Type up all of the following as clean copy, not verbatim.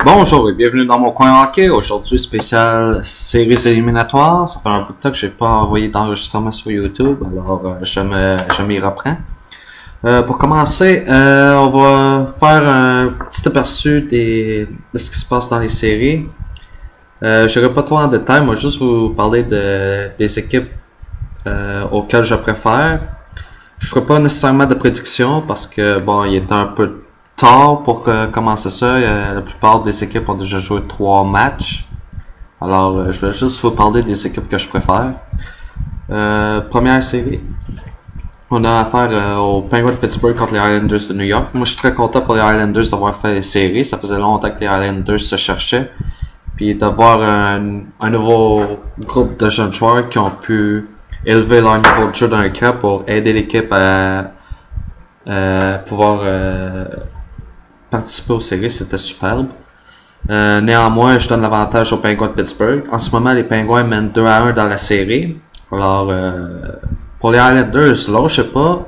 Bonjour et bienvenue dans mon coin hockey. Aujourd'hui, spécial séries éliminatoires. Ça fait un bout de temps que j'ai pas envoyé d'enregistrement sur YouTube, alors je m'y reprends. Pour commencer, on va faire un petit aperçu de ce qui se passe dans les séries. Je n'irai pas trop en détail, moi juste vous parler des équipes auxquelles je préfère. Je ferai pas nécessairement de prédiction parce que bon, il est un peu tard pour commencer ça. La plupart des équipes ont déjà joué 3 matchs. Alors, je vais juste vous parler des équipes que je préfère. Première série. On a affaire aux Penguins de Pittsburgh contre les Islanders de New York. Moi, je suis très content pour les Islanders d'avoir fait les séries. Ça faisait longtemps que les Islanders se cherchaient. Puis d'avoir un nouveau groupe de jeunes joueurs qui ont pu élever leur niveau de jeu d'un cran pour aider l'équipe à pouvoir participer aux séries, c'était superbe. Néanmoins, je donne l'avantage aux Penguins de Pittsburgh. En ce moment, les Penguins mènent 2-1 dans la série. Alors, pour les Islanders, lâchez pas.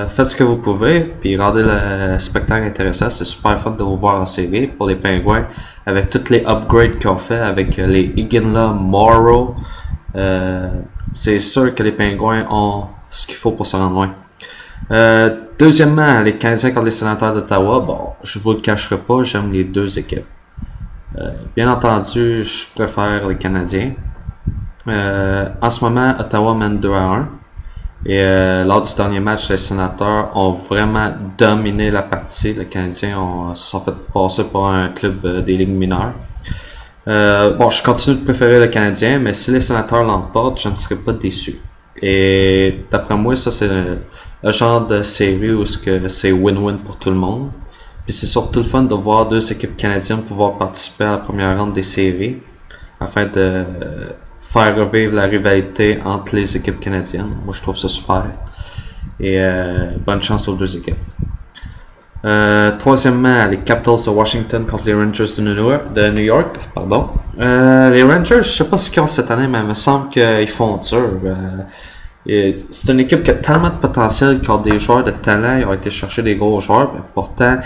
Faites ce que vous pouvez, puis rendez le spectacle intéressant. C'est super fun de vous voir en série. Pour les Penguins, avec toutes les upgrades qu'ils ont fait, avec les Iginla, Morrow, c'est sûr que les Penguins ont ce qu'il faut pour se rendre loin. Deuxièmement, les Canadiens contre les Sénateurs d'Ottawa, bon, je vous le cacherai pas, j'aime les deux équipes. Bien entendu, je préfère les Canadiens. En ce moment, Ottawa mène 2-1. Et lors du dernier match, les Sénateurs ont vraiment dominé la partie. Les Canadiens se sont fait passer pour un club des ligues mineures. Bon, je continue de préférer les Canadiens, mais si les Sénateurs l'emportent, je ne serai pas déçu. Et d'après moi, ça c'est le genre de série où c'est win-win pour tout le monde. Puis c'est surtout le fun de voir deux équipes canadiennes pouvoir participer à la première ronde des séries afin de faire revivre la rivalité entre les équipes canadiennes. Moi, je trouve ça super. Et bonne chance aux deux équipes. Troisièmement, les Capitals de Washington contre les Rangers de New York. Pardon. Les Rangers, je sais pas ce qu'ils ont cette année, mais il me semble qu'ils font dur. C'est une équipe qui a tellement de potentiel, qui a des joueurs de talent, ils ont été chercher des gros joueurs, mais pourtant,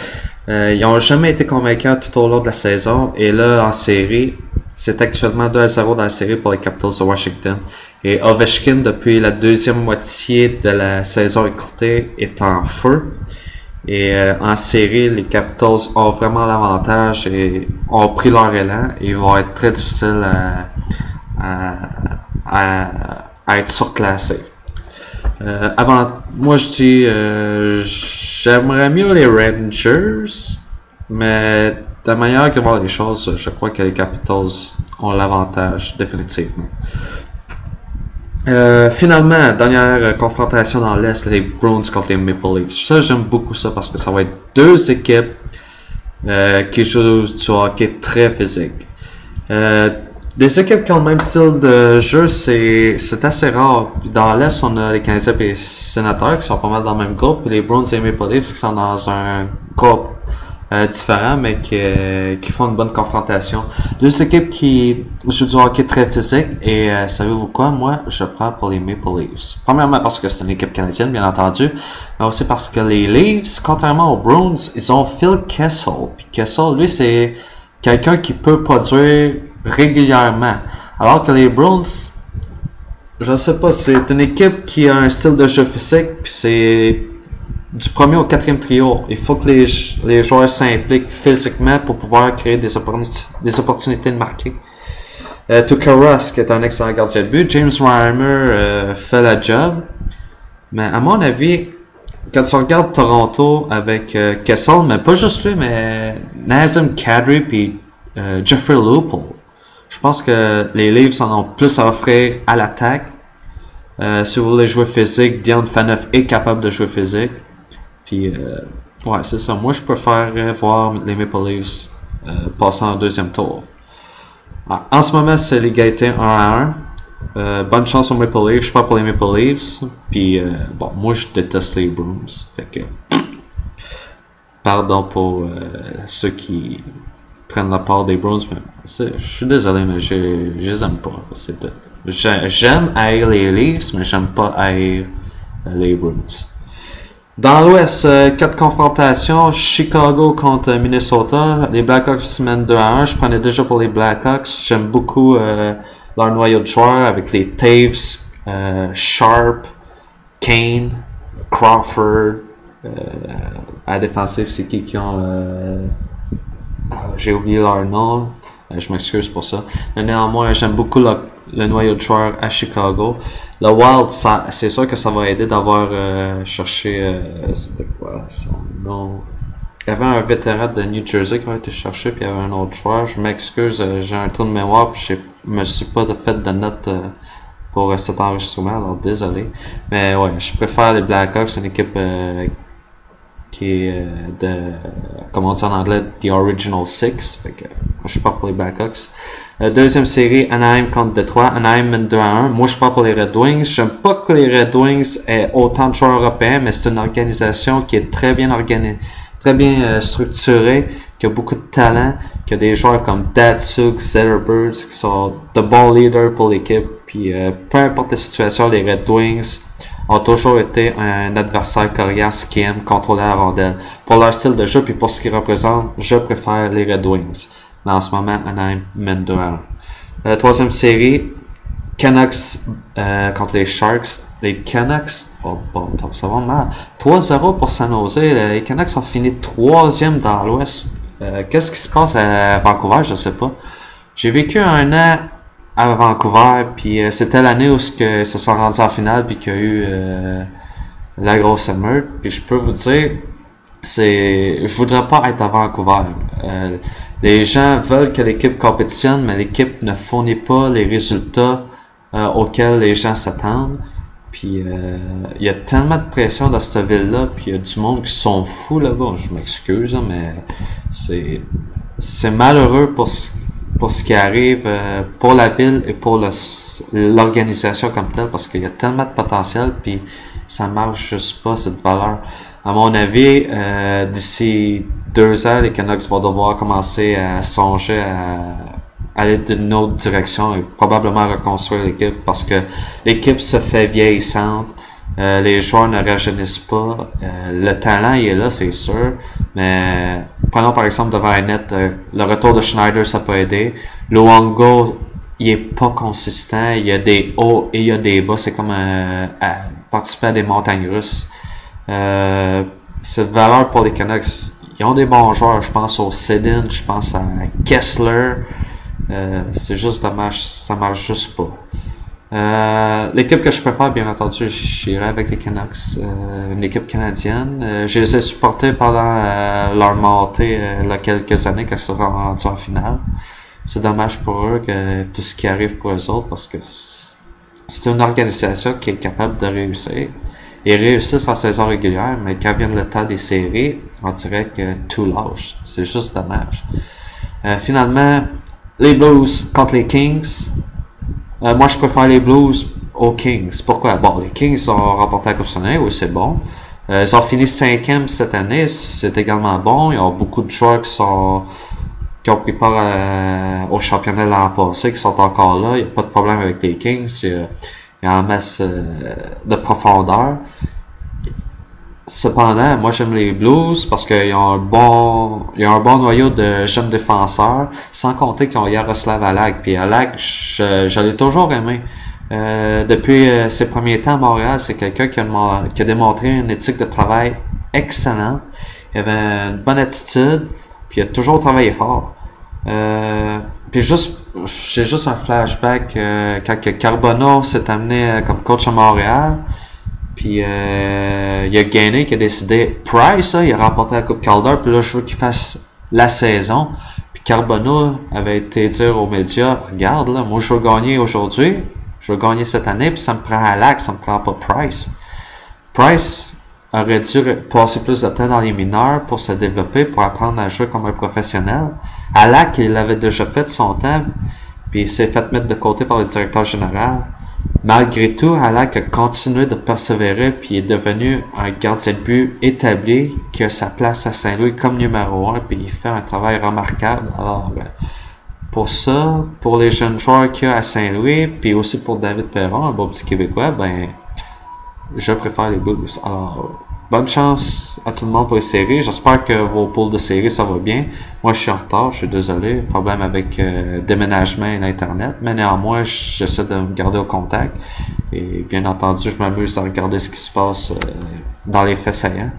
ils n'ont jamais été convaincants tout au long de la saison. Et là, en série, c'est actuellement 2-0 dans la série pour les Capitals de Washington. Et Ovechkin, depuis la deuxième moitié de la saison écourtée, est en feu. Et en série, les Capitals ont vraiment l'avantage et ont pris leur élan. Et ils vont être très difficiles à être surclassés. Moi je dis, j'aimerais mieux les Rangers, mais de la manière que voir les choses, je crois que les Capitals ont l'avantage définitivement. Finalement, dernière confrontation dans l'Est, les Bruins contre les Maple Leafs. Ça, j'aime beaucoup ça parce que ça va être deux équipes qui jouent du hockey très physique. Des équipes qui ont le même style de jeu, c'est assez rare. Dans l'Est, on a les Canadiens et les Sénateurs qui sont pas mal dans le même groupe, et les Bruins et les Maple Leafs qui sont dans un groupe différent, mais qui font une bonne confrontation. Deux équipes qui jouent du hockey très physique, et savez-vous quoi? Moi, je prends pour les Maple Leafs. Premièrement parce que c'est une équipe canadienne, bien entendu, mais aussi parce que les Leafs, contrairement aux Bruins, ils ont Phil Kessel. Puis Kessel, lui, c'est quelqu'un qui peut produire régulièrement. Alors que les Bruins, je sais pas, c'est une équipe qui a un style de jeu physique, puis c'est du premier au quatrième trio. Il faut que les joueurs s'impliquent physiquement pour pouvoir créer des opportunités de marquer. Tuukka Rask est un excellent gardien de but. James Reimer fait la job. Mais à mon avis, quand on regarde Toronto avec Kessel, mais pas juste lui, mais Nazem Kadri puis Jeffrey Lupul, je pense que les Leafs en ont plus à offrir à l'attaque. Si vous voulez jouer physique, Dion Phaneuf est capable de jouer physique. Puis, ouais, c'est ça. Moi, je préfère voir les Maple Leafs passer en deuxième tour. En ce moment, c'est l'égalité 1-1. Bonne chance aux Maple Leafs. Je pars pour les Maple Leafs. Puis, bon, moi, je déteste les Bruins. Fait que, pardon pour ceux qui prennent la part des Bruins, mais je suis désolé, mais je les aime pas. C'est tout. J'aime haïr les Leafs, mais j'aime pas haïr les Bruins. Dans l'Ouest, 4 confrontations. Chicago contre Minnesota. Les Blackhawks mènent 2-1. Je prenais déjà pour les Blackhawks. J'aime beaucoup leur noyau de joueurs avec les Taves, Sharp, Kane, Crawford. À la défensive, c'est qui ont... j'ai oublié leur nom. Je m'excuse pour ça. Mais néanmoins, j'aime beaucoup le noyau de joueurs à Chicago. Le Wild, c'est sûr que ça va aider d'avoir cherché... c'était quoi son nom? Il y avait un vétéran de New Jersey qui a été cherché, puis il y avait un autre joueur. Je m'excuse, j'ai un trou de mémoire, puis je me suis pas fait de notes pour cet enregistrement, alors désolé. Mais ouais, je préfère les Blackhawks, c'est une équipe qui est comme on dit en anglais, The Original Six. Fait que, moi, je pars pour les Blackhawks. Deuxième série, Anaheim contre Detroit. Anaheim mène 2-1. Moi, je pars pour les Red Wings. J'aime pas que les Red Wings aient autant de joueurs européens, mais c'est une organisation qui est très bien organisée, très bien structurée, qui a beaucoup de talent, qui a des joueurs comme Datsuk, Zetterbirds, qui sont de bons leaders pour l'équipe. Puis, peu importe la situation, les Red Wings ont toujours été un adversaire coriace qui aime contrôler la rondelle. Pour leur style de jeu puis pour ce qu'ils représentent, je préfère les Red Wings. Mais en ce moment, Anaheim mène 2-1. Troisième série, Canucks contre les Sharks. Les Canucks, oh bon, ça va mal. 3-0 pour San Jose. Les Canucks ont fini troisième dans l'Ouest. Qu'est-ce qui se passe à Vancouver? Je sais pas. J'ai vécu un an à Vancouver, puis c'était l'année où ils se sont rendus en finale, puis qu'il y a eu la grosse émeute. Puis je peux vous dire, je voudrais pas être à Vancouver. Les gens veulent que l'équipe compétitionne, mais l'équipe ne fournit pas les résultats auxquels les gens s'attendent. Puis il y a tellement de pression dans cette ville-là, puis il y a du monde qui sont fous là-bas. Je m'excuse, mais c'est malheureux pour ce qui arrive pour la ville et pour l'organisation comme telle, parce qu'il y a tellement de potentiel, puis ça marche juste pas, cette valeur. À mon avis, d'ici 2 ans, les Canucks vont devoir commencer à songer à aller d'une autre direction et probablement reconstruire l'équipe, parce que l'équipe se fait vieillissante. Les joueurs ne rajeunissent pas. Le talent, il est là, c'est sûr. Mais prenons par exemple devant un net, le retour de Schneider, ça peut aider. Luongo, il est pas consistant. Il y a des hauts et il y a des bas. C'est comme participer à des montagnes russes. Cette valeur pour les Canucks, ils ont des bons joueurs. Je pense au Sedin, je pense à Kessler. C'est juste dommage, ça marche juste pas. L'équipe que je préfère, bien entendu, j'irai avec les Canucks, une équipe canadienne. Je les ai supportés pendant leur montée il y a quelques années quand ils sont rendus en finale. C'est dommage pour eux que tout ce qui arrive pour eux autres, parce que c'est une organisation qui est capable de réussir. Ils réussissent en saison régulière, mais quand vient le temps des séries, on dirait que tout lâche. C'est juste dommage. Finalement, les Blues contre les Kings. Moi, je préfère les Blues aux Kings. Pourquoi? Bon, les Kings ont remporté la Coupe Stanley, oui, c'est bon. Ils ont fini 5e cette année, c'est également bon. Ils ont beaucoup de joueurs qui ont pris part au championnat l'an passé, qui sont encore là. Il n'y a pas de problème avec les Kings. Il y a en masse de profondeur. Cependant, moi j'aime les Blues parce qu'ils ont un bon noyau de jeunes défenseurs, sans compter qu'ils ont Yaroslav Halak. Puis Halak, je l'ai toujours aimé. Depuis ses premiers temps à Montréal, c'est quelqu'un qui a démontré une éthique de travail excellente. Il avait une bonne attitude, puis il a toujours travaillé fort. Puis j'ai juste un flashback quand Carbonneau s'est amené comme coach à Montréal. Puis il y a Gainé qui a décidé, Price, il a remporté la Coupe Calder, puis là je veux qu'il fasse la saison. Puis Carbonneau avait été dire aux médias, regarde là, moi je veux gagner aujourd'hui, je veux gagner cette année, puis ça me prend Halak, ça me prend pas Price. Price aurait dû passer plus de temps dans les mineurs pour se développer, pour apprendre à jouer comme un professionnel. Halak, il avait déjà fait son temps, puis il s'est fait mettre de côté par le directeur général. Malgré tout, Halak a continué de persévérer puis est devenu un gardien de but établi qui a sa place à Saint-Louis comme numéro 1 puis il fait un travail remarquable. Alors, pour ça, pour les jeunes joueurs qu'il y a à Saint-Louis puis aussi pour David Perron, un beau petit Québécois, ben, je préfère les Blues. Alors, bonne chance à tout le monde pour les séries. J'espère que vos pools de séries, ça va bien. Moi, je suis en retard, je suis désolé. Problème avec déménagement et l'Internet. Mais néanmoins, j'essaie de me garder au contact. Et bien entendu, je m'amuse à regarder ce qui se passe dans les faits saillants.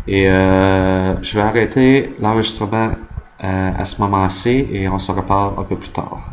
Et je vais arrêter l'enregistrement à ce moment-ci et on se reparle un peu plus tard.